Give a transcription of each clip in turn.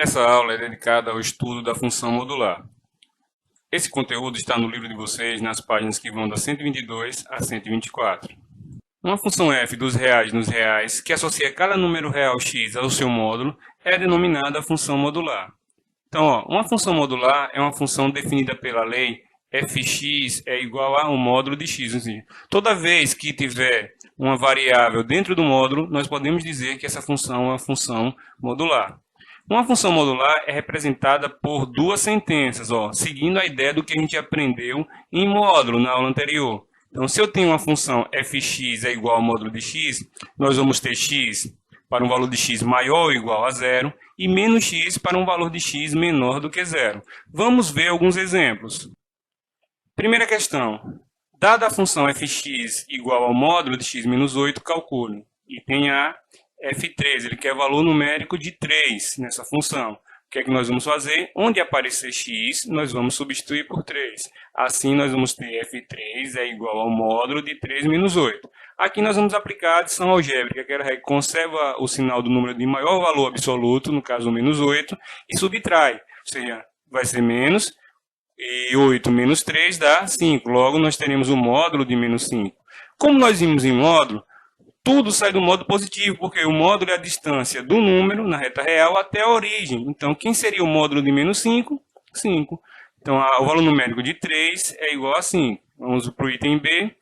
Essa aula é dedicada ao estudo da função modular. Esse conteúdo está no livro de vocês, nas páginas que vão da 122 a 124. Uma função f dos reais nos reais, que associa cada número real x ao seu módulo, é denominada função modular. Então, uma função modular é uma função definida pela lei fx é igual a um módulo de x. Ou seja, toda vez que tiver uma variável dentro do módulo, nós podemos dizer que essa função é uma função modular. Uma função modular é representada por duas sentenças, seguindo a ideia do que a gente aprendeu em módulo na aula anterior. Então, se eu tenho uma função fx é igual ao módulo de x, nós vamos ter x para um valor de x maior ou igual a zero e menos x para um valor de x menor do que zero. Vamos ver alguns exemplos. Primeira questão. Dada a função fx igual ao módulo de x menos 8, calcule. Item A, f3, ele quer valor numérico de 3 nessa função. O que é que nós vamos fazer? Onde aparecer x, nós vamos substituir por 3. Assim, nós vamos ter f3 é igual ao módulo de 3 menos 8. Aqui nós vamos aplicar a adição algébrica, que ela conserva o sinal do número de maior valor absoluto, no caso menos 8, e subtrai. Ou seja, vai ser menos, e 8 menos 3 dá 5. Logo, nós teremos o módulo de menos 5. Como nós vimos em módulo, tudo sai do módulo positivo, porque o módulo é a distância do número na reta real até a origem. Então, quem seria o módulo de menos 5? 5. Então, o valor numérico de 3 é igual a 5. Vamos para o item B.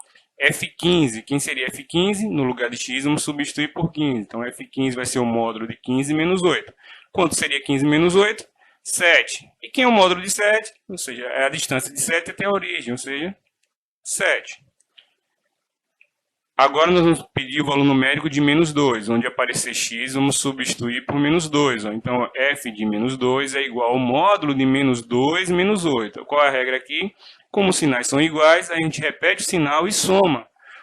F15. Quem seria F15? No lugar de x, vamos substituir por 15. Então, F15 vai ser o módulo de 15 menos 8. Quanto seria 15 menos 8? 7. E quem é o módulo de 7? Ou seja, é a distância de 7 até a origem, ou seja, 7. Agora nós vamos pedir o valor numérico de menos 2, onde aparecer x, vamos substituir por menos 2. Então, f de menos 2 é igual ao módulo de menos 2 menos 8. Qual é a regra aqui? Como os sinais são iguais, a gente repete o sinal e soma.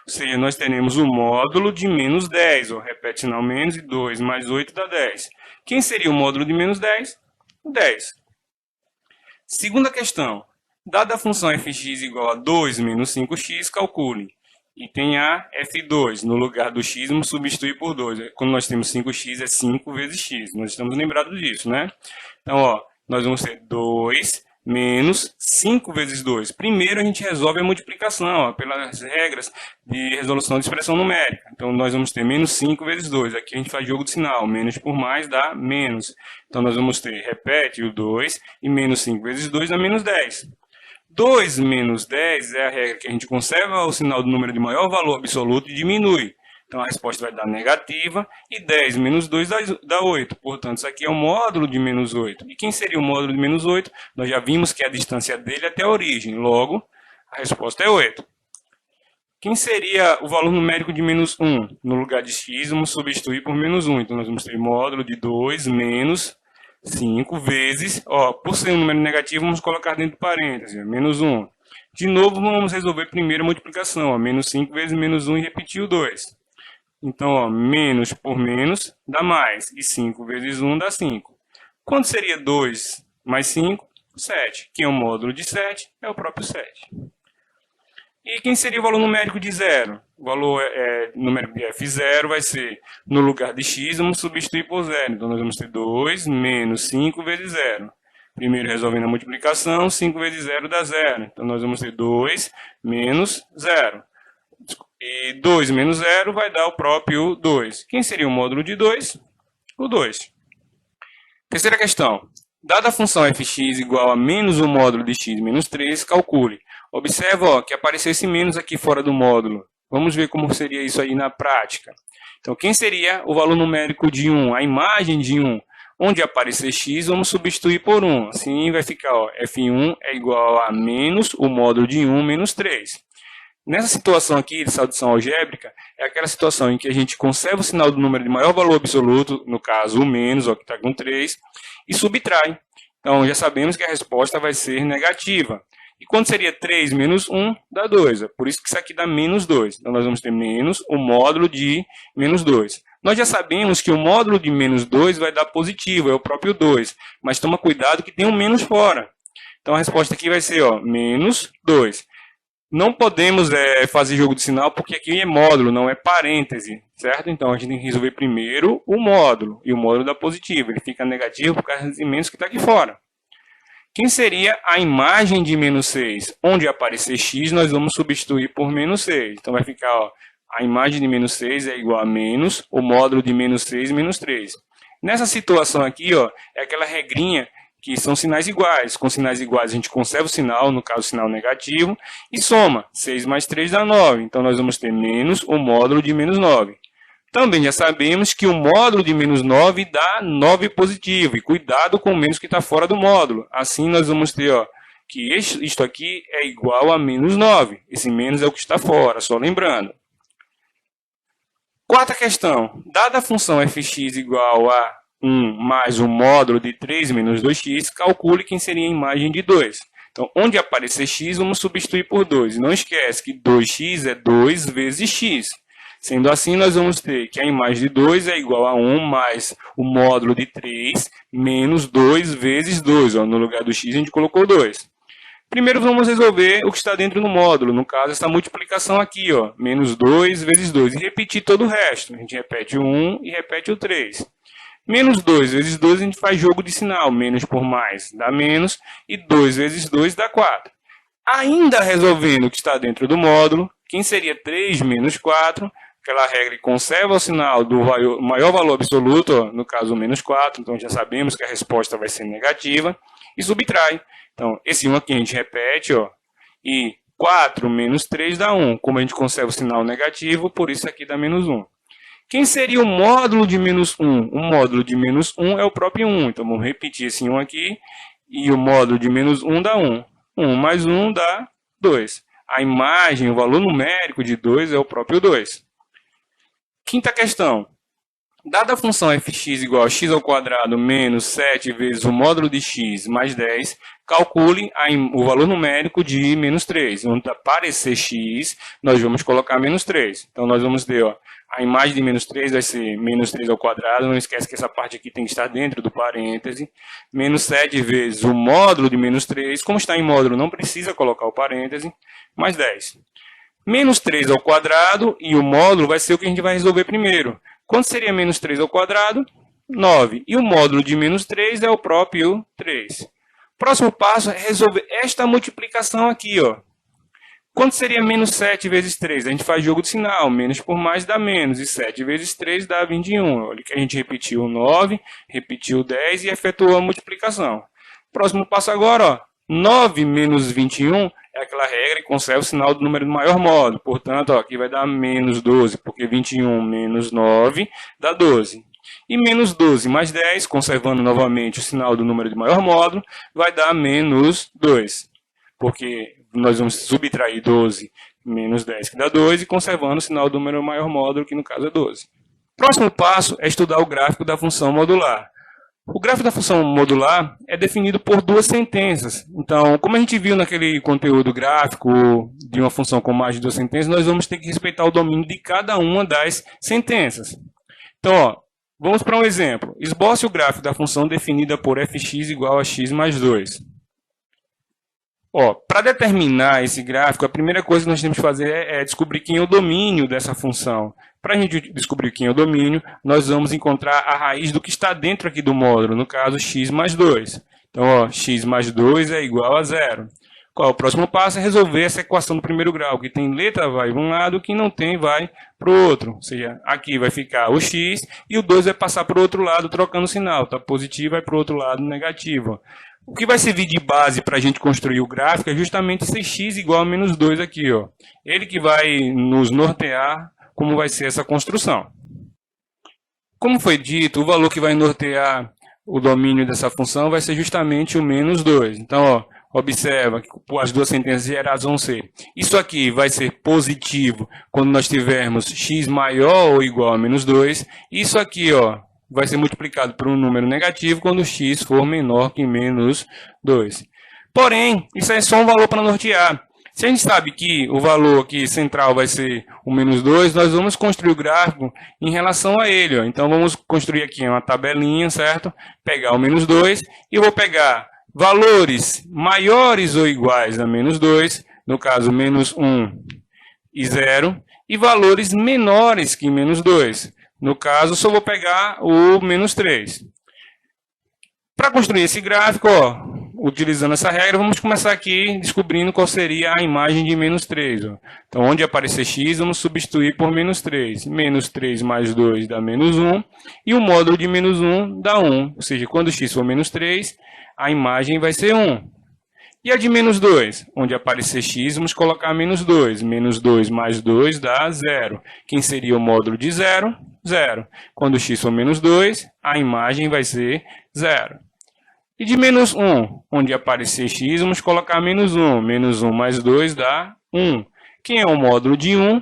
Ou seja, nós teremos o módulo de menos 10. Repete o sinal menos e 2 mais 8 dá 10. Quem seria o módulo de menos 10? 10. Segunda questão. Dada a função fx igual a 2 menos 5x, calcule. Item A, f2. No lugar do x, vamos substituir por 2. Quando nós temos 5x, é 5 vezes x. Nós estamos lembrados disso, né? Então, nós vamos ter 2 menos 5 vezes 2. Primeiro, a gente resolve a multiplicação, pelas regras de resolução de expressão numérica. Então, nós vamos ter menos 5 vezes 2. Aqui a gente faz jogo de sinal. Menos por mais dá menos. Então, nós vamos ter, repete o 2, e menos 5 vezes 2 dá menos 10. 2 menos 10 é a regra que a gente conserva o sinal do número de maior valor absoluto e diminui. Então, a resposta vai dar negativa e 10 menos 2 dá 8. Portanto, isso aqui é o módulo de menos 8. E quem seria o módulo de menos 8? Nós já vimos que é a distância dele até a origem. Logo, a resposta é 8. Quem seria o valor numérico de menos 1? No lugar de x, vamos substituir por menos 1. Então, nós vamos ter módulo de 2 menos 5 vezes, por ser um número negativo, vamos colocar dentro do parênteses, menos 1. De novo, vamos resolver primeiro a multiplicação, menos 5 vezes menos 1 e repetir o 2. Então, menos por menos dá mais, e 5 vezes 1 dá 5. Quanto seria 2 mais 5? 7. Quem é o módulo de 7? É o próprio 7. E quem seria o valor numérico de 0? O valor numérico de f0 vai ser, no lugar de x, vamos substituir por 0. Então, nós vamos ter 2 menos 5 vezes 0. Primeiro, resolvendo a multiplicação, 5 vezes 0 dá 0. Então, nós vamos ter 2 menos 0. E 2 menos 0 vai dar o próprio 2. Quem seria o módulo de 2? O 2. Terceira questão. Dada a função fx igual a menos o módulo de x menos 3, calcule. Observa que aparecesse menos aqui fora do módulo. Vamos ver como seria isso aí na prática. Então, quem seria o valor numérico de 1? A imagem de 1. Onde aparecer x, vamos substituir por 1. Assim vai ficar, f1 é igual a menos o módulo de 1 menos 3. Nessa situação aqui de adição algébrica, é aquela situação em que a gente conserva o sinal do número de maior valor absoluto, no caso o menos, que está com 3, e subtrai. Então, já sabemos que a resposta vai ser negativa. E quando seria 3 menos 1, dá 2. É por isso que isso aqui dá menos 2. Então, nós vamos ter menos o módulo de menos 2. Nós já sabemos que o módulo de menos 2 vai dar positivo, é o próprio 2. Mas toma cuidado que tem um menos fora. Então, a resposta aqui vai ser menos 2. Não podemos fazer jogo de sinal, porque aqui é módulo, não é parêntese. certo? Então, a gente tem que resolver primeiro o módulo, e o módulo dá positivo. Ele fica negativo por causa de menos que está aqui fora. Quem seria a imagem de menos 6? Onde aparecer x, nós vamos substituir por menos 6. Então, vai ficar, ó, a imagem de menos 6 é igual a menos o módulo de menos 6 menos 3. Nessa situação aqui, ó, é aquela regrinha que são sinais iguais. Com sinais iguais, a gente conserva o sinal, no caso, o sinal negativo, e soma. 6 mais 3 dá 9. Então, nós vamos ter menos o módulo de menos 9. Também já sabemos que o módulo de menos 9 dá 9 positivo. E cuidado com o menos que está fora do módulo. Assim, nós vamos ter, ó, que isto aqui é igual a menos 9. Esse menos é o que está fora, só lembrando. Quarta questão. Dada a função fx igual a 1 mais o módulo de 3 menos 2x, calcule quem seria a imagem de 2. Então, onde aparecer x, vamos substituir por 2. E não esquece que 2x é 2 vezes x. Sendo assim, nós vamos ter que a imagem de 2 é igual a 1 mais o módulo de 3 menos 2 vezes 2. Ó, no lugar do x, a gente colocou 2. Primeiro, vamos resolver o que está dentro do módulo. No caso, essa multiplicação aqui, ó, menos 2 vezes 2. E repetir todo o resto. A gente repete o 1 e repete o 3. Menos 2 vezes 2, a gente faz jogo de sinal. Menos por mais dá menos. E 2 vezes 2 dá 4. Ainda resolvendo o que está dentro do módulo, quem seria 3 menos 4? Aquela regra que conserva o sinal do maior valor absoluto, ó, no caso menos 4, então já sabemos que a resposta vai ser negativa, e subtrai. Então, esse 1 aqui a gente repete, ó, e 4 menos 3 dá 1. Como a gente conserva o sinal negativo, por isso aqui dá menos 1. Quem seria o módulo de menos 1? O módulo de menos 1 é o próprio 1, então vamos repetir esse 1 aqui, e o módulo de menos 1 dá 1. 1 mais 1 dá 2. A imagem, o valor numérico de 2 é o próprio 2. Quinta questão. Dada a função fx igual a x ao quadrado menos 7 vezes o módulo de x mais 10, calcule o valor numérico de menos 3. Onde aparecer x, nós vamos colocar menos 3. Então, nós vamos ter, ó, a imagem de menos 3 vai ser menos 3 ao quadrado. Não esquece que essa parte aqui tem que estar dentro do parêntese. Menos 7 vezes o módulo de menos 3. Como está em módulo, não precisa colocar o parêntese. Mais 10. Menos 3 ao quadrado e o módulo vai ser o que a gente vai resolver primeiro. Quanto seria menos 3 ao quadrado? 9. E o módulo de menos 3 é o próprio 3. Próximo passo é resolver esta multiplicação aqui, ó. Quanto seria menos 7 vezes 3? A gente faz jogo de sinal. Menos por mais dá menos. E 7 vezes 3 dá 21. Olha que a gente repetiu 9, repetiu 10 e efetuou a multiplicação. Próximo passo agora, ó. 9 menos 21 é aquela regra que conserva o sinal do número do maior módulo. Portanto, ó, aqui vai dar menos 12, porque 21 menos 9 dá 12. E menos 12 mais 10, conservando novamente o sinal do número de maior módulo, vai dar menos 2. Porque nós vamos subtrair 12 menos 10, que dá 2, e conservando o sinal do número maior módulo, que no caso é 12. Próximo passo é estudar o gráfico da função modular. O gráfico da função modular é definido por duas sentenças. Então, como a gente viu naquele conteúdo gráfico de uma função com mais de duas sentenças, nós vamos ter que respeitar o domínio de cada uma das sentenças. Então, ó, vamos para um exemplo. Esboce o gráfico da função definida por fx igual a x mais 2. Para determinar esse gráfico, a primeira coisa que nós temos que fazer é descobrir quem é o domínio dessa função. Para a gente descobrir quem é o domínio, nós vamos encontrar a raiz do que está dentro aqui do módulo, no caso, x mais 2. Então, ó, x mais 2 é igual a 0. Qual é o próximo passo? É resolver essa equação do primeiro grau, que tem letra vai para um lado, que não tem vai para o outro. Ou seja, aqui vai ficar o x e o 2 vai passar para o outro lado, trocando o sinal. Está positivo, vai para o outro lado, negativo. O que vai servir de base para a gente construir o gráfico é justamente esse x igual a menos 2 aqui, ó. Ele que vai nos nortear como vai ser essa construção. Como foi dito, o valor que vai nortear o domínio dessa função vai ser justamente o menos 2. Então, ó, observa que as duas sentenças geradas vão ser. Isso aqui vai ser positivo quando nós tivermos x maior ou igual a menos 2. Isso aqui, ó, vai ser multiplicado por um número negativo quando x for menor que menos 2. Porém, isso é só um valor para nortear. Se a gente sabe que o valor aqui central vai ser o menos 2, nós vamos construir o gráfico em relação a ele. Ó. Então, vamos construir aqui uma tabelinha, certo? Pegar o menos 2 e eu vou pegar valores maiores ou iguais a menos 2, no caso, menos 1 e 0. e valores menores que menos 2. No caso, só vou pegar o menos 3. Para construir esse gráfico, ó, utilizando essa regra, vamos começar aqui descobrindo qual seria a imagem de menos 3. Ó. Então, onde aparecer x, vamos substituir por menos 3. Menos 3 mais 2 dá menos 1. E o módulo de menos 1 dá 1. Ou seja, quando x for menos 3, a imagem vai ser 1. E a de menos 2? Onde aparecer x, vamos colocar menos 2. Menos 2 mais 2 dá 0. Quem seria o módulo de 0? 0. Quando x for menos 2, a imagem vai ser 0. E de menos 1, onde aparecer x, vamos colocar menos 1. Menos 1 mais 2 dá 1. Quem é o módulo de 1?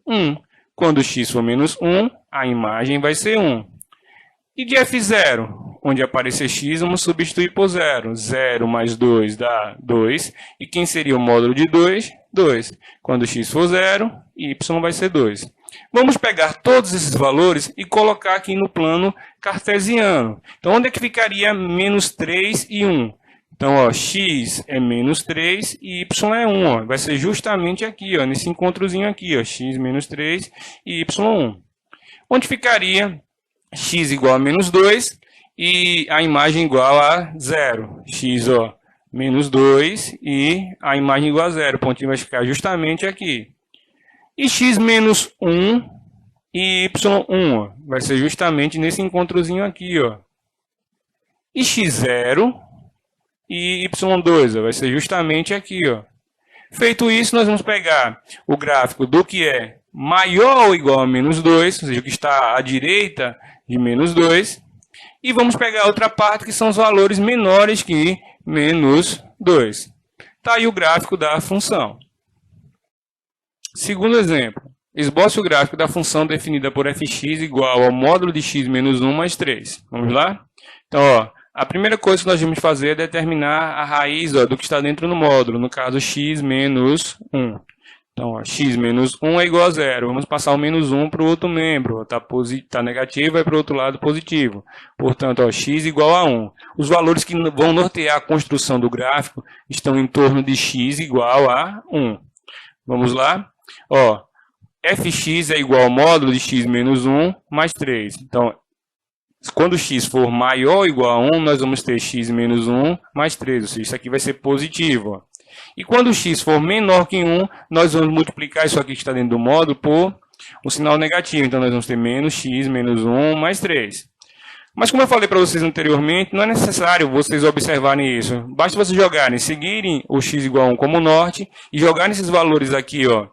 1. Quando x for menos 1, a imagem vai ser 1. E de f0, onde aparecer x, vamos substituir por 0. 0 mais 2 dá 2. E quem seria o módulo de 2? 2. Quando x for 0, y vai ser 2. Vamos pegar todos esses valores e colocar aqui no plano cartesiano. Então, onde é que ficaria menos 3 e 1? Então, ó, x é menos 3 e y é 1. Ó. Vai ser justamente aqui, ó, nesse encontrozinho aqui, ó, x menos 3 e y1. Onde ficaria x igual a menos 2 e a imagem igual a 0. X, ó, menos 2 e a imagem igual a 0. O pontinho vai ficar justamente aqui. E x menos 1 e y1, ó, vai ser justamente nesse encontrozinho aqui, ó. E x0 e y2, ó, vai ser justamente aqui, ó. Feito isso, nós vamos pegar o gráfico do que é maior ou igual a menos 2, ou seja, o que está à direita de menos 2, e vamos pegar a outra parte, que são os valores menores que menos 2. Está aí o gráfico da função. Segundo exemplo, esboce o gráfico da função definida por fx igual ao módulo de x menos 1 mais 3. Vamos lá? Então, ó, a primeira coisa que nós vamos fazer é determinar a raiz, ó, do que está dentro do módulo, no caso x menos 1. Então, ó, x menos 1 é igual a 0. Vamos passar o menos 1 para o outro membro. Está negativo, vai para o outro lado positivo. Portanto, ó, x igual a 1. Os valores que vão nortear a construção do gráfico estão em torno de x igual a 1. Vamos lá? Ó, fx é igual ao módulo de x menos 1 mais 3. Então, quando x for maior ou igual a 1, nós vamos ter x menos 1 mais 3. Ou seja, isso aqui vai ser positivo. Ó. E quando x for menor que 1, nós vamos multiplicar isso aqui que está dentro do módulo por um sinal negativo. Então, nós vamos ter menos x menos 1 mais 3. Mas como eu falei para vocês anteriormente, não é necessário vocês observarem isso. Basta vocês jogarem, seguirem o x igual a 1 como norte e jogarem esses valores aqui, ó,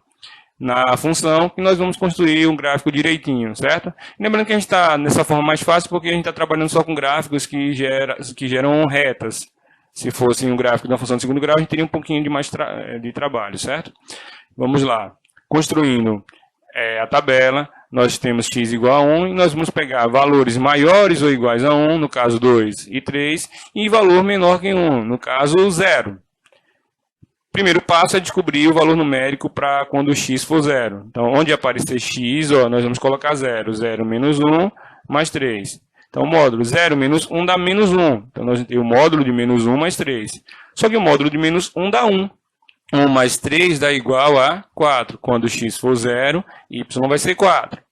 na função, que nós vamos construir um gráfico direitinho, certo? Lembrando que a gente está nessa forma mais fácil porque a gente está trabalhando só com gráficos que geram retas. Se fosse um gráfico de uma função de segundo grau, a gente teria um pouquinho de mais de trabalho, certo? Vamos lá. Construindo a tabela, nós temos x igual a 1 e nós vamos pegar valores maiores ou iguais a 1, no caso 2 e 3, e valor menor que 1, no caso 0. Primeiro passo é descobrir o valor numérico para quando x for 0. Então, onde aparecer x, ó, nós vamos colocar 0. 0 menos 1 mais 3. Então, o módulo 0 menos 1 dá menos 1. Então, nós temos o módulo de menos 1 mais 3. Só que o módulo de menos 1 dá 1. 1 mais 3 dá igual a 4. Quando x for 0, y vai ser 4.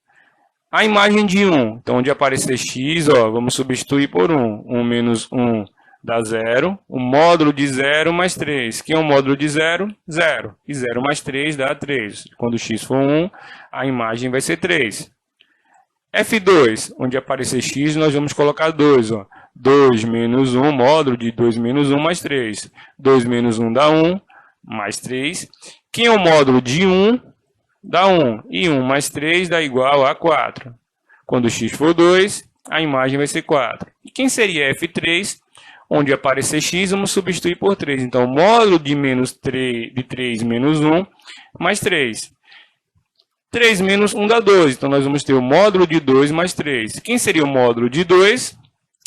A imagem de 1. Então, onde aparecer x, ó, vamos substituir por 1. 1 menos 1 dá 0. O módulo de 0 mais 3. Que é o módulo de 0? 0. E 0 mais 3 dá 3. Quando x for 1, a imagem vai ser 3. F2, onde aparecer x, nós vamos colocar 2. Ó. 2 menos 1, módulo de 2 menos 1 mais 3. 2 menos 1 dá 1, mais 3. Que é o módulo de 1? Dá 1. E 1 mais 3 dá igual a 4. Quando x for 2, a imagem vai ser 4. E quem seria F3? Onde aparecer x, vamos substituir por 3. Então, o módulo de 3 menos 1 mais 3. 3 menos 1 dá 2. Então, nós vamos ter o módulo de 2 mais 3. Quem seria o módulo de 2?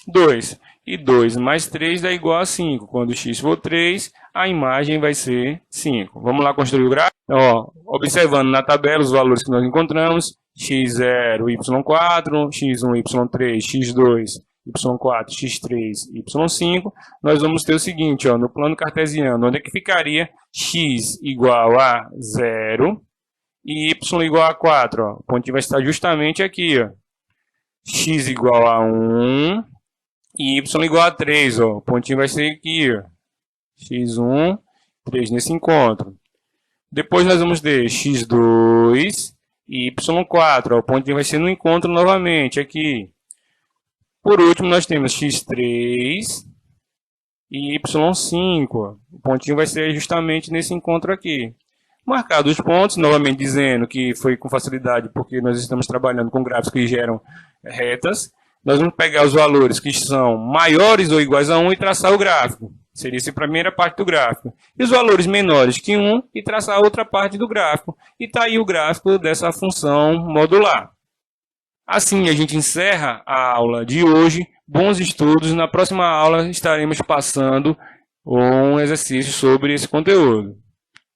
2. E 2 mais 3 dá igual a 5. Quando x for 3, a imagem vai ser 5. Vamos lá construir o gráfico? Ó, observando na tabela os valores que nós encontramos. x0, y4, x1, y3, x2, y4, x3, y5, nós vamos ter o seguinte, ó, no plano cartesiano, onde é que ficaria x igual a 0, e y igual a 4. Ó. O pontinho vai estar justamente aqui. Ó. X igual a 1 e y igual a 3. Ó. O pontinho vai ser aqui. Ó. x1, 3 nesse encontro. Depois nós vamos ter x2 e y4. Ó. O pontinho vai ser no encontro novamente aqui. Por último, nós temos x3 e y5. O pontinho vai ser justamente nesse encontro aqui. Marcados os pontos, novamente dizendo que foi com facilidade porque nós estamos trabalhando com gráficos que geram retas. Nós vamos pegar os valores que são maiores ou iguais a 1 e traçar o gráfico. Seria essa a primeira parte do gráfico. E os valores menores que 1 e traçar a outra parte do gráfico. E está aí o gráfico dessa função modular. Assim a gente encerra a aula de hoje. Bons estudos. Na próxima aula estaremos passando um exercício sobre esse conteúdo.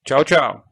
Tchau, tchau.